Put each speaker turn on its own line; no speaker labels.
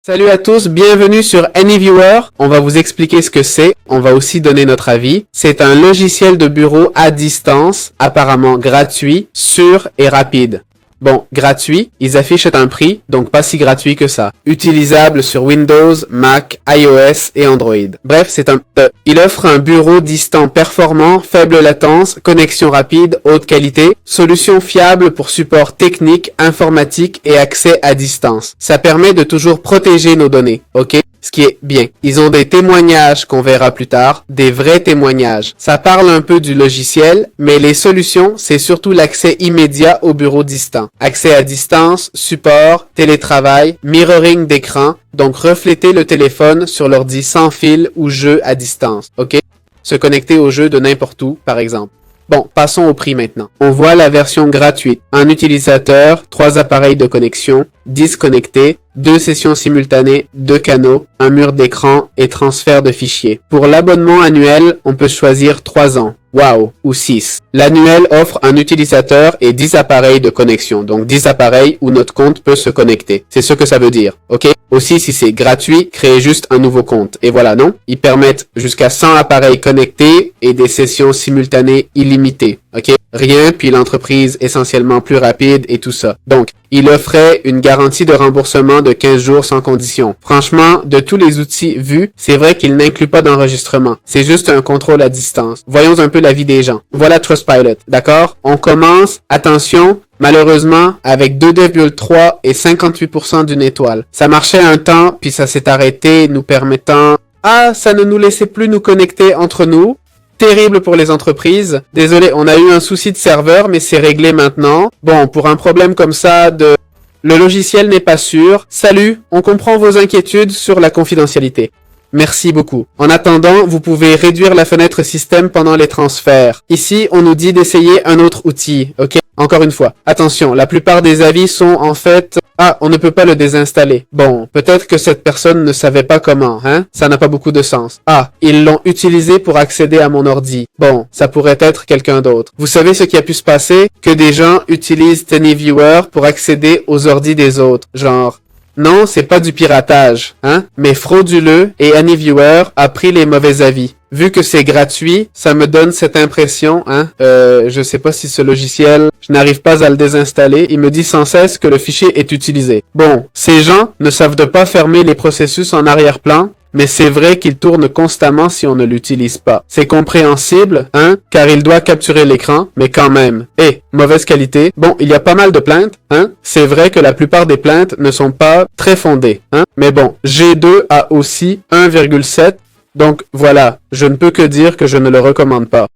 Salut à tous, bienvenue sur AnyViewer. On va vous expliquer ce que c'est, on va aussi donner notre avis. C'est un logiciel de bureau à distance, apparemment gratuit, sûr et rapide. Bon, gratuit, ils affichent un prix, donc pas si gratuit que ça. Utilisable sur Windows, Mac, iOS et Android. Bref, il offre un bureau distant performant, faible latence, connexion rapide, haute qualité, solution fiable pour support technique, informatique et accès à distance. Ça permet de toujours protéger nos données, ok? Ce qui est bien. Ils ont des témoignages qu'on verra plus tard, des vrais témoignages. Ça parle un peu du logiciel, mais les solutions, c'est surtout l'accès immédiat au bureau distant. Accès à distance, support, télétravail, mirroring d'écran, donc refléter le téléphone sur l'ordi sans fil ou jeu à distance, ok? Se connecter au jeu de n'importe où, par exemple. Bon, passons au prix maintenant. On voit la version gratuite. Un utilisateur, 3 appareils de connexion, 10 connectés, 2 sessions simultanées, 2 canaux, un mur d'écran et transfert de fichiers. Pour l'abonnement annuel, on peut choisir 3 ans. Wow, ou 6. L'annuel offre un utilisateur et 10 appareils de connexion, donc 10 appareils où notre compte peut se connecter. C'est ce que ça veut dire, ok? Aussi, si c'est gratuit, créez juste un nouveau compte. Et voilà, non? Ils permettent jusqu'à 100 appareils connectés et des sessions simultanées illimitées, ok? Rien, puis l'entreprise essentiellement plus rapide et tout ça. Donc, il offrait une garantie de remboursement de 15 jours sans condition. Franchement, de tous les outils vus, c'est vrai qu'il n'inclut pas d'enregistrement. C'est juste un contrôle à distance. Voyons un peu la vie des gens. Voilà Trustpilot, d'accord? On commence, attention, malheureusement, avec 2,3 et 58% d'une étoile. Ça marchait un temps, puis ça s'est arrêté, nous permettant... Ah, ça ne nous laissait plus nous connecter entre nous. Terrible pour les entreprises. Désolé, on a eu un souci de serveur, mais c'est réglé maintenant. Bon, pour un problème comme ça le logiciel n'est pas sûr. Salut, on comprend vos inquiétudes sur la confidentialité. Merci beaucoup. En attendant, vous pouvez réduire la fenêtre système pendant les transferts. Ici, on nous dit d'essayer un autre outil, ok? Encore une fois, attention, la plupart des avis sont en fait... Ah, on ne peut pas le désinstaller. Bon, peut-être que cette personne ne savait pas comment, hein? Ça n'a pas beaucoup de sens. Ah, ils l'ont utilisé pour accéder à mon ordi. Bon, ça pourrait être quelqu'un d'autre. Vous savez ce qui a pu se passer? Que des gens utilisent AnyViewer pour accéder aux ordis des autres. Genre... Non, c'est pas du piratage, hein, mais frauduleux et AnyViewer a pris les mauvais avis. Vu que c'est gratuit, ça me donne cette impression, hein, je sais pas si ce logiciel, je n'arrive pas à le désinstaller, il me dit sans cesse que le fichier est utilisé. Bon, ces gens ne savent pas fermer les processus en arrière-plan, mais c'est vrai qu'il tourne constamment si on ne l'utilise pas. C'est compréhensible, hein, car il doit capturer l'écran, mais quand même. Mauvaise qualité. Bon, il y a pas mal de plaintes, hein. C'est vrai que la plupart des plaintes ne sont pas très fondées, hein. Mais bon, G2 a aussi 1,7. Donc voilà, je ne peux que dire que je ne le recommande pas.